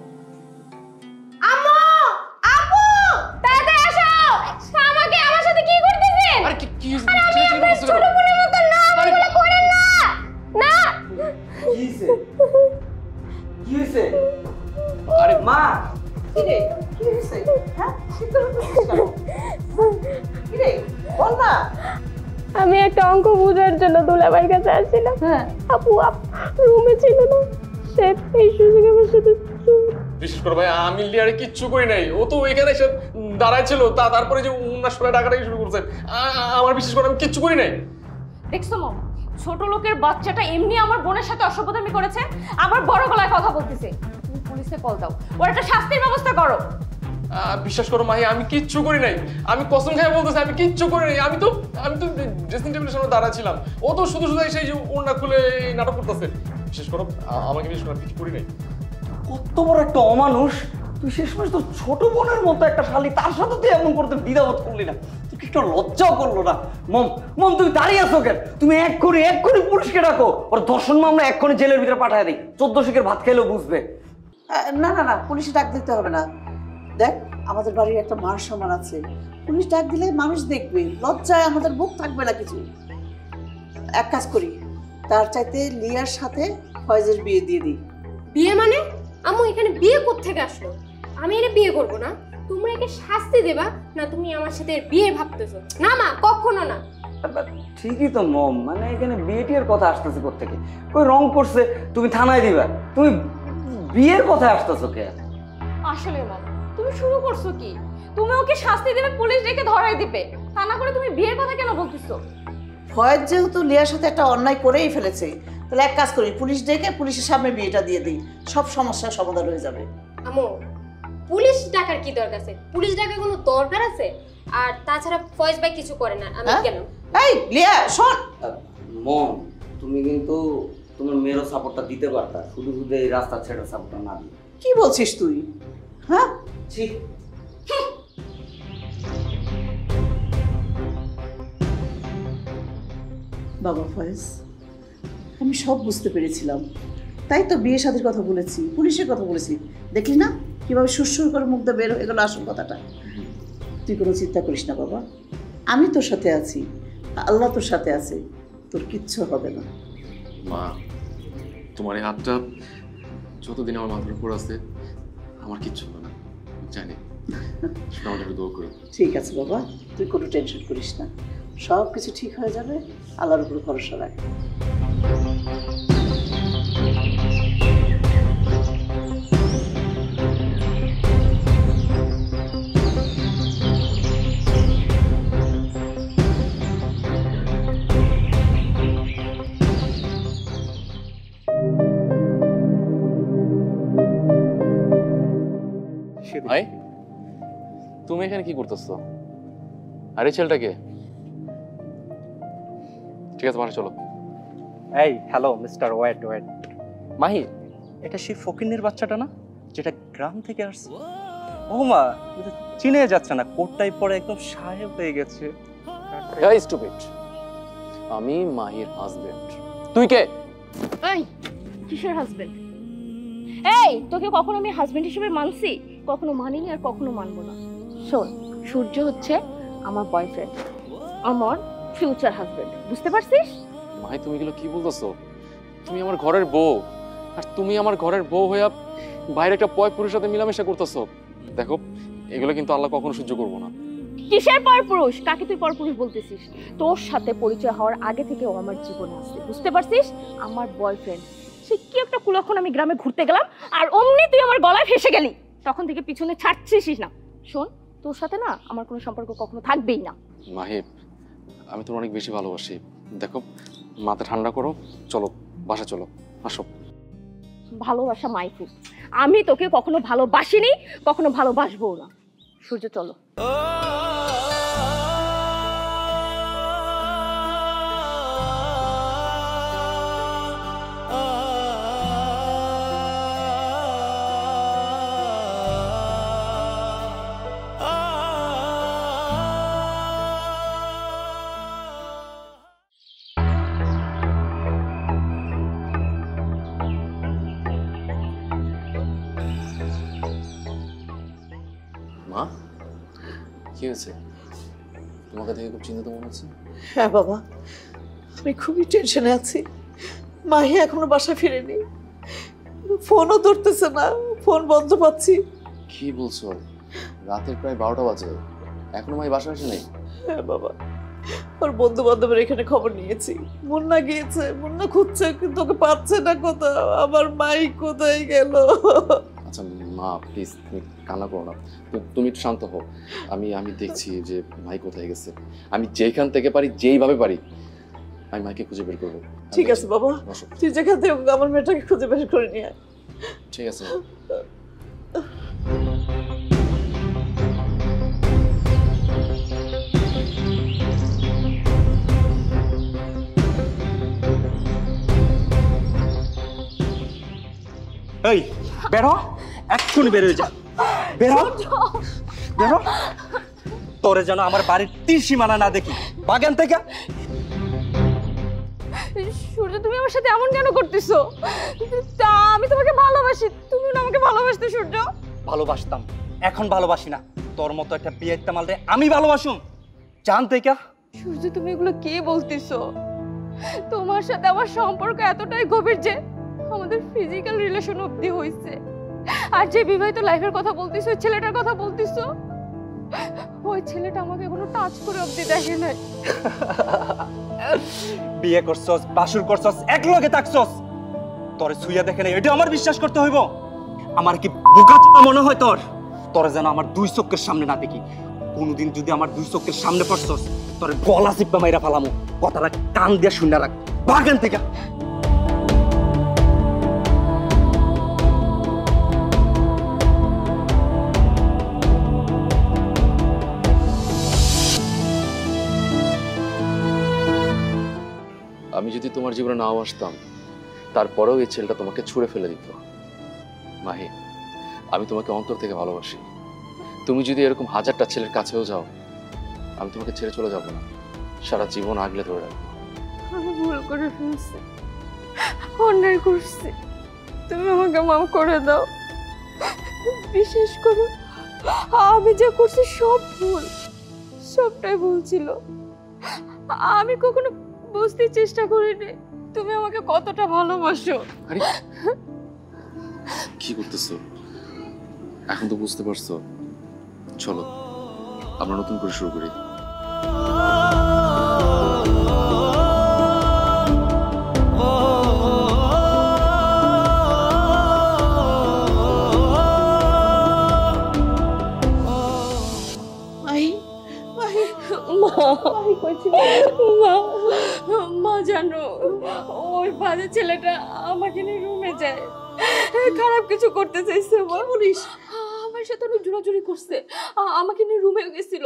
Speaker 8: আম্মু আম্মু তাড়াতাড়ি আসো, আমাকে আমার সাথে কি করতেছেন?
Speaker 3: আরে কি
Speaker 8: আরে আমি আপনার ছোট বোনের মতো না, এগুলো করেন না না।
Speaker 6: কি হয়েছে আরে মা
Speaker 7: কি রে কি হয়েছে? হ্যাঁ শীতল হচ্ছিস কেন? কি রে বল না।
Speaker 8: আমি একটা অঙ্ক বুঝার জন্য দুলাভাইয়ের কাছে আসছিলাম।
Speaker 7: হ্যাঁ
Speaker 8: আপু রুমে ছিল না, সে এই সুযোগে আমার সাথে
Speaker 3: বিশেষ করে ভাই আমি লিয়ারে কিচ্ছু করি নাই, ও তো এখানে এসে দাঁড়ায় ছিল, তারপরে যে উন্নাস করে ডাকাটাই শুরু করছে। আমার বিশেষ করে আমি কিচ্ছু করি নাই।
Speaker 1: দেখছো মম, ছোট লোকের বাচ্চাটা এমনি আমার বোনের সাথে অসভ্যতামি করেছে, আবার বড় গলায় কথা বলতেছে। তুমি পুলিশে কল দাও, ওর একটা শাস্তির ব্যবস্থা করো।
Speaker 3: বিশ্বাস করো মাহি, আমি কিচ্ছু করি নাই, আমি কসম খাই বলতেছি আমি কিচ্ছু করি নাই। আমি তো ড্রেসিং টেবিলের সামনে দাঁড়া ছিলাম, ও তো শুধু শুধু সেই যে ওড়না খুলে নাটক করতেছে। বিশেষ করো আমাকে বিশেষ করে কিছু করি নাই।
Speaker 6: কত বড় একটা অমানুষ তুই, শেষমেশ তোর ছোট বোনের মতো একটা শালি, তার সাথে তুই এমন করতে দ্বিধাবোধ করলি না? তুই কি একটা লজ্জাও করলো না? মম তুমি দাঁড়িয়ে আছো কেন? তুমি এক্ষুনি পুলিশকে ডাকো, ওর ধর্ষণ মামলা এক্ষুনি জেলের ভিতরে পাঠায় দিই, 14 শিখের ভাত খেলেও বুঝবে।
Speaker 7: না না না পুলিশে ডাক দিতে হবে না। দেখ আমাদের বাড়ির একটা মান সম্মান আছে, পুলিশ ডাক দিলে মানুষ দেখবে, লজ্জায় আমাদের বুক থাকবে না কিছু। এক কাজ করি, তার চাইতে লিয়ার সাথে ফয়েজের বিয়ে দিয়ে দিই।
Speaker 8: বিয়ে মানে? আম্মু এখানে বিয়ে কোত্থেকে আসলো? আমি এটা বিয়ে করব না। তোমরা একে শাস্তি দেবা না, তুমি আমার সাথে বিয়ে ভাবতেছো? না মা, কখনো না।
Speaker 6: ঠিকই তো মম, মানে এখানে বিয়েটির কথা আসতেছে কোত্থেকে? কই রং করছে তুমি থানায় দিবা, তুমি বিয়ের কথা আসতেছো কে?
Speaker 1: আসলে মম, তুমি শুরু করছো কি? তুমি ওকে শাস্তি দেবে, পুলিশ ডেকে ধরাই দিবে, তা না করে তুমি বিয়ের কথা কেন বলতেছো?
Speaker 7: ফয়েজ যেহেতু লিয়ার সাথে একটা অন্যায় করেই ফেলেছে, তাহলে এক কাজ করি, পুলিশ ডেকে পুলিশের সামনে বিয়েটা দিয়ে দিই, সব সমস্যার সমাধান হয়ে যাবে।
Speaker 8: আম্মু পুলিশ ডাকার কি দরকার আছে? পুলিশ ডাকার কোনো দরকার আছে? আর তাছাড়া ফয়েজ ভাই কিছু করে না, আমি কেন?
Speaker 7: এই লিয়া শোন,
Speaker 6: মম তুমি কিন্তু তোমার মেয়েরও সাপোর্টটা দিতে পারতা, শুধু শুধু এই রাস্তা ছেড়ে সাপোর্টটা না দিয়ে।
Speaker 7: কি বলছিস তুই? হ্যাঁ
Speaker 6: ঠিক
Speaker 7: বাবা ফয়েজ, আমি সব বুঝতে পেরেছিলাম, তাই তো বিয়ে শাদীর কথা বলেছি, পুলিশের কথা বলেছি। দেখলি না কিভাবে সুরসুর করে মুখ দিয়ে বের হয়ে গেল আসল কথাটা। তুই কোনো চিন্তা করিস না বাবা, আমি তোর সাথে আছি, আল্লাহ তোর সাথে আছে, তোর কিচ্ছু হবে না।
Speaker 3: মা, তোমার এই হাতটা যতদিন আমার মাথার উপর আছে আমার কিচ্ছু হবে না, জানি। আমাকে একটু দোয়া করো।
Speaker 7: ঠিক আছে বাবা, তুই কোনো টেনশন করিস না, সব কিছু ঠিক হয়ে যাবে, আল্লাহর উপর ভরসা রাখ।
Speaker 3: ভাই, তুমি এখানে কি করতেছো? আরে ছেলেটাকে? ঠিক আছে মানে চলো।
Speaker 10: এই হ্যালো মিস্টার ওয়েট। মাহি, এটা সেই ফকিন্নির বাচ্চাটা না, যেটা গ্রাম থেকে আসছে? ও মা, এটা চিনে যাচ্ছে না, কোটটাই পরে একদম সাহেব হয়ে গেছে।
Speaker 3: এই স্টুপিড, আমি মাহির হাজবেন্ড। তুই কে?
Speaker 1: এই কিসের হাজবেন্ড? এই তোকে কখনো আমি হাজবেন্ড হিসেবে মানছি? কখনো মানিনি আর কখনো মানবো না। শোন, সূর্য হচ্ছে আমার বয়ফ্রেন্ড, আমার ফিউচার হাজবেন্ড, বুঝতে পারছিস?
Speaker 3: মাহি তুমি এগুলো কি বলতেছো? তুমি আমার ঘরের বউ, আর তুমি আমার ঘরের বউ হইয়া বাইরে একটা পয় পুরুষের সাথে মিলামেশা করতেছো। দেখো, এগুলো কিন্তু আল্লাহ কখনো সহ্য করবো না।
Speaker 1: কিসের পরপুরুষ? কাকে তুই পরপুরুষ বলতেছিস? তোর সাথে পরিচয় হওয়ার আগে থেকে ও আমার জীবনে আছে, বুঝতে পারছিস? আমার বয়ফ্রেন্ড। সে কি একটা কুলক্ষণ, আমি গ্রামে ঘুরতে গেলাম আর অমনি তুই আমার গলায় ফেসে গেলি, তখন থেকে পিছনে ছাড়ছিস না। শোন, তোর সাথে না আমার কোনো সম্পর্ক কখনো থাকবেই না।
Speaker 3: মাহিব, আমি তোমার অনেক বেশি ভালোবাসি। দেখো, মাথা ঠান্ডা করো, চলো বাসা চলো, আসো।
Speaker 1: ভালোবাসা মাইফু, আমি তোকে কখনো ভালোবাসিনি, কখনো ভালোবাসবো না। সূর্য চলো।
Speaker 3: কি হয়েছে? তোমাকে দেখে খুব চিন্তিত মনে হচ্ছে।
Speaker 7: হ্যাঁ বাবা, আমি খুবই টেনশনে আছি। মাহি এখনো বাসা ফিরেনি, ফোনও ধরতেছে না, ফোন বন্ধ পাচ্ছি।
Speaker 3: কি বলছো? রাতের প্রায় 12টা বাজে, এখনো মাই বাসা আসে নেই?
Speaker 7: হ্যাঁ বাবা, ওর বন্ধু বান্ধবের এখানে খবর নিয়েছি, মুন্না গিয়েছে, মুন্না খুঁজছে কিন্তু ওকে পাচ্ছে না কোথাও। আমার মাই কোথায় গেল?
Speaker 3: আচ্ছা মা প্লিজ তুমি কান্না করো না, তুমি একটু শান্ত হও। আমি দেখছি যে মাই কোথায় গেছে। আমি যেখান থেকে পারি, যেইভাবে পারি আমি মাইকে খুঁজে বের করবো।
Speaker 7: ঠিক আছে বাবা, তুই যেখান থেকে আমার মেয়েটাকে খুঁজে বের করে নিয়ে আয়।
Speaker 3: ঠিক আছে।
Speaker 10: এই বেরো, এক্ষুনি বের হয়ে যা। বেরো বেরো, তোরে যেন আমার বাড়ির তীর সীমানা না দেখি। বাগান থেকে
Speaker 1: সূর্য, তুমি আমার সাথে এমন কেন করতেছো? তা আমি তোমাকে ভালোবাসি, তুমি না আমাকে ভালোবাসতে সূর্য?
Speaker 10: ভালোবাসতাম, এখন ভালোবাসি না। তোর মতো একটা বিয়েতে মালরে আমি ভালোবাসুম জানতে কা?
Speaker 1: সূর্য, তুমি এগুলো কি বলতেছো? তোমার সাথে আমার সম্পর্ক এতটাই গভীর যে আমাদের ফিজিক্যাল রিলেশন অবধি হয়েছে। আর যে বিবাহিত লাইফের কথা বলতেছো, ওই ছেলেটার কথা বলতেছো, ওই ছেলেটা আমাকে কোনো টাচ করে অবধি দেখে নাই।
Speaker 10: বিয়ে করছস, বাসুর করছস, এক লগে থাকছস, তোরে ছুঁয়া দেখে নাই, এটা আমার বিশ্বাস করতে হইব? আমার কি বোকা মনে হয় তোর? তোরে যেন আমার দুই চোখের সামনে না দেখি। কোনোদিন যদি আমার দুই চোখের সামনে পড়ছস, তোরে গলা চিপা মাইরা ফালামু। কথাটা কান দিয়ে শুনে রাখ। বাগান থেকে
Speaker 3: আমি যদি তোমার জীবনে নাও আসতাম, তারপরেও এই ছেলেটা তোমাকে ছুঁড়ে ফেলে দিত। মাহি, আমি তোমাকে অন্তর থেকে ভালোবাসি। তুমি যদি এরকম হাজারটা ছেলের কাছেও যাও, আমি তোমাকে ছেড়ে চলে যাব না, সারা জীবন আগলে ধরে রাখবো।
Speaker 1: আমি ভুল করে ফেলছি, অন্যায় করছি, তুমি আমাকে মাফ করে দাও। বিশেষ করে আমি যা করছি সব ভুল, সবটাই ভুল ছিল। আমি কখনো বুঝতে চেষ্টা করিনি তুমি আমাকে কতটা ভালোবাসো।
Speaker 3: আরে কি করতেছো? এখন তো বুঝতে পারছো। চলো আমরা নতুন করে শুরু করি।
Speaker 1: মা জানো, ওই বাজে ছেলেটা আমাকে নিয়ে রুমে যায়, খারাপ কিছু করতে চাইছে। বলিস? আমার সাথে অনেক জোরাজুরি করছে, আমাকে নিয়ে রুমে গেছিল,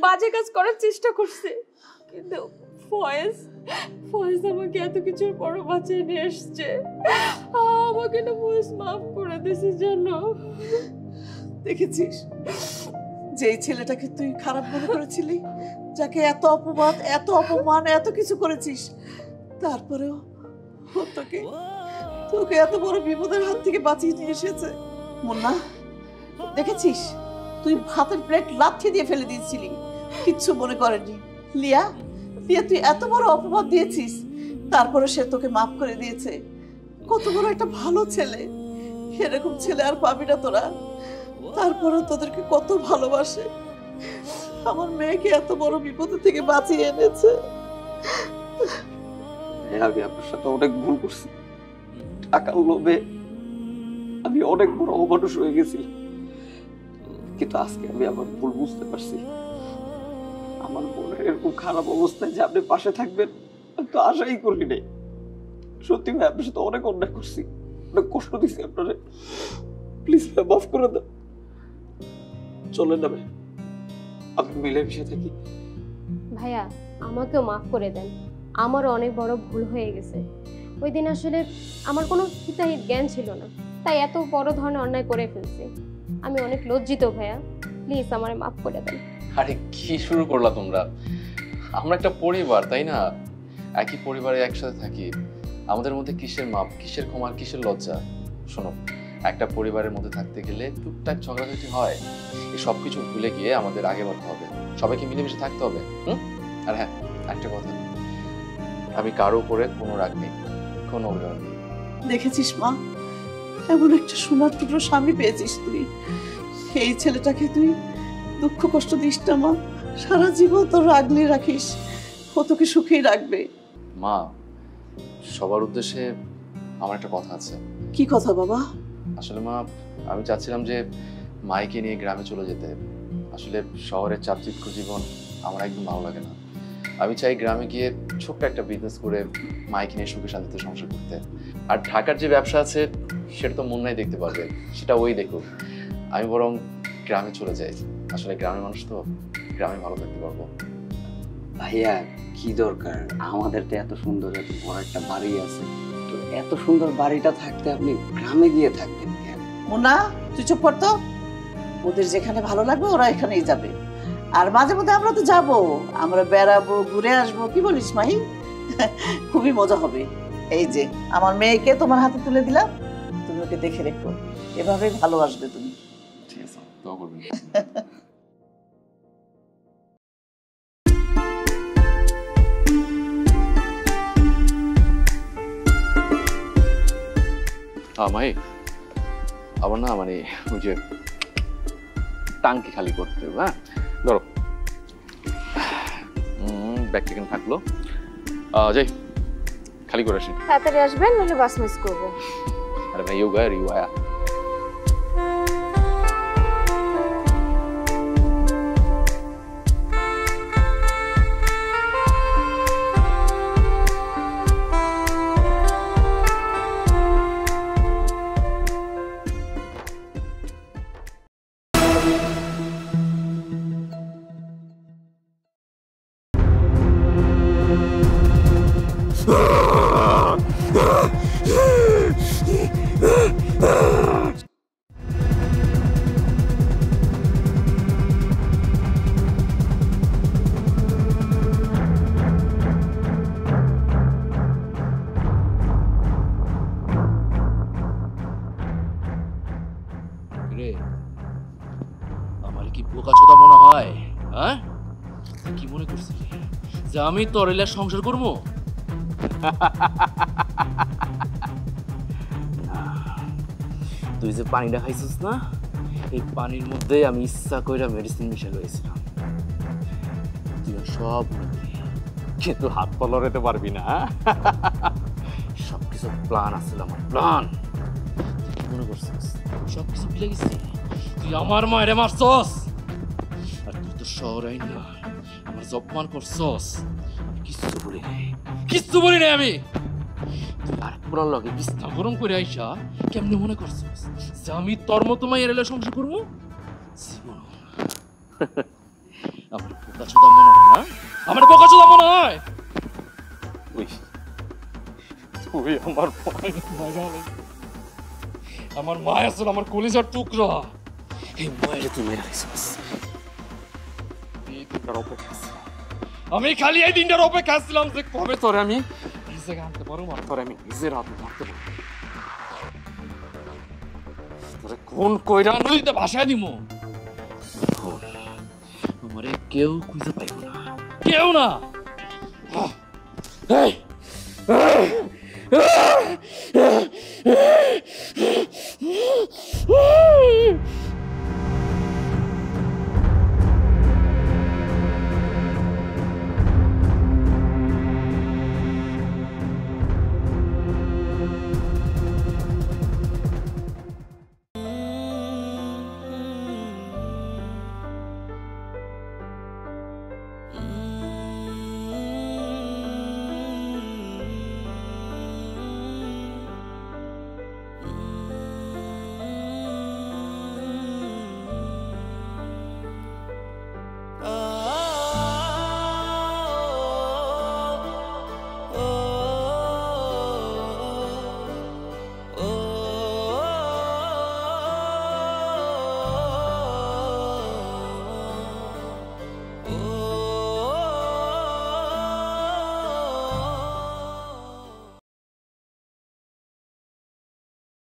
Speaker 1: বাজে কাজ করার চেষ্টা করছে। কিন্তু ফয়েজ আমাকে এত কিছুর পরও বাঁচিয়ে নিয়ে এসছে। আমাকে না ফয়েজ মাফ করে দিয়েছে জানো।
Speaker 7: দেখেছিস, যে ছেলেটাকে তুই খারাপ মনে করেছিলি, যাকে এত অপবাদ, এত অপমান, এত কিছু করেছিস, তারপরেও তোকে এত বড় বিপদের হাত থেকে বাঁচিয়ে নিয়ে এসেছে। মুন্না, দেখেছিস, তুই ভাতের প্লেট লাথি দিয়ে ফেলে দিয়েছিলি, কিচ্ছু মনে করেনি। লিয়া, তুই এত বড় অপবাদ দিয়েছিস, তারপরে সে তোকে মাফ করে দিয়েছে। কত বড় একটা ভালো ছেলে, এরকম ছেলে আর পাবি না তোরা। তারপরে তোদেরকে কত ভালোবাসে, আমার মেয়েকে এত বড় বিপদ থেকে বাঁচিয়ে এনেছে।
Speaker 6: আমি আপনার সাথে অনেক ভুল করছি, টাকার লোভে আমি অনেক বড় অমানুষ হয়ে গেছি। কিন্তু আজকে আমি আমার ভুল বুঝতে পারছি। আমার বোনের এরকম খারাপ অবস্থায় যে আপনি পাশে থাকবেন আমি তো আশাই করি নাই। সত্যি ভাই, আপনার সাথে অনেক অন্যায় করছি, অনেক কষ্ট দিচ্ছি আপনারে। প্লিজ ভাই, মাফ করে দেন। চলেন না ভাই, আপনি মিলেমিশে থাকি।
Speaker 8: ভাইয়া, আমাকেও মাফ করে দেন, আমারও অনেক বড় ভুল হয়ে গেছে। ওই দিন আসলে আমার কোনো হিতাহিত জ্ঞান ছিল না, তাই এত বড় ধরনের অন্যায় করে ফেলছি। আমি অনেক লজ্জিত ভাইয়া, প্লিজ আমারে মাফ করে দেন।
Speaker 3: আরে কি শুরু করলা তোমরা? আমরা একটা পরিবার, তাই না? একই পরিবারে একসাথে থাকি, আমাদের মধ্যে কিসের মাপ, কিসের ক্ষমা, কিসের লজ্জা? শোনো, একটা পরিবারের মধ্যে থাকতে গেলে টুকটাক ঝগড়াঝাটি হয়, এই সবকিছু ভুলে গিয়ে আমাদের আগে বাড়তে হবে। সবাইকে মিলেমিশে থাকতে হবে। আর হ্যাঁ, একটা কথা, আমি কারো উপরে কোনো রাগ নেই, কোনো অভিমান নেই।
Speaker 7: দেখেছিস মা, এমন একটা সোনার টুকরো স্বামী পেয়েছিস তুই। এই ছেলেটাকে তুই দুঃখ কষ্ট দিস না মা, সারা জীবন তোর রাগলে রাখিস, ও তোকে সুখেই রাখবে।
Speaker 3: মা, সবার উদ্দেশ্যে আমার একটা কথা আছে।
Speaker 7: কি কথা বাবা?
Speaker 3: আসলে মা, আমি চাচ্ছিলাম যে মাইকে নিয়ে গ্রামে চলে যেতে। আসলে শহরের চাপচিক্য জীবন আমার একদম ভালো লাগে না। আমি চাই গ্রামে গিয়ে ছোট্ট একটা বিজনেস করে মাইকে নিয়ে সুখে শান্তিতে সংসার করতে। আর ঢাকার যে ব্যবসা আছে সেটা তো মুন্নাই দেখতে পারবে, সেটা ওই দেখুক। আমি বরং গ্রামে চলে যাই। আসলে গ্রামের মানুষ তো, গ্রামে ভালো থাকতে পারবো।
Speaker 6: ভাইয়া কি দরকার, আমাদের তো এত সুন্দর এত বড় একটা বাড়ি আছে, তো এত সুন্দর বাড়িটা থাকতে আপনি গ্রামে গিয়ে থাকবেন কেন?
Speaker 7: মুন্না তুই চুপ কর তো, ওদের যেখানে ভালো লাগবে ওরা এখানেই যাবে। আর মাঝে মধ্যে আমরা তো যাবো, আমরা বেড়াবো, ঘুরে আসবো, কি বলিস মাহি? খুবই মজা হবে। এই যে আমার মেয়েকে তোমার হাতে তুলে দিলাম, তুমি ওকে দেখে রেখো, এভাবেই ভালোবাসবে তুমি।
Speaker 3: ঠিক আছে, দোয়া করবেন। মাই, আবার না মানে ওই যে টাঙ্কি খালি করতে হবে। হ্যাঁ ধরো, ব্যাগটা এখানে থাকলো, যাই খালি করে আসি।
Speaker 1: তাড়াতাড়ি আসবেন, নাহলে বাস মিস করবো।
Speaker 3: अरे मैं यूं गया रियू आया।
Speaker 5: বোকাচোদা মনে হয়? হ্যাঁ, কি মনে করছিস যে আমি তোর এলা সংসার করবো? তুই যে পানিটা খাইছিস না, এই পানির মধ্যে আমি ইচ্ছা কইরা মেডিসিন মিশা করেছিলাম। তুই সব কিন্তু হাত পা লড়াইতে পারবি না। সবকিছু প্ল্যান আছিল আমার, প্ল্যান। মনে করছিস সবকিছু ভুলে গেছি? তুই আমার মায়েরে মারছস, আর তুই তো শহরে না আমার অপমান করছস। কিচ্ছু বলি নাই, কিচ্ছু বলি নাই আমি। তুই আরেক পুরার লগে বিছনা গরম করে আইসা কেমনে মনে করছস যে আমি তোর মতো মায়ের এলে সংসার করবো? জীবন আমার বোকাচোদা মনে হয় না? আমার বোকাচোদা মনে হয়? তুই আমার আমার মা আসলে আমার কলিজার টুকরা। এই মায়ের তুই মেরে দিছিস। আমি খালি এই দিনটার অপেক্ষা ছিলাম যে কবে তোরে আমি নিজে আনতে পারবো, আর তোরে আমি নিজের হাতে মারতে পারবো। তোরে কোন কইরা নদীতে ভাসায় দিব, আমারে কেউ খুঁজে পাইব না, কেউ না। এই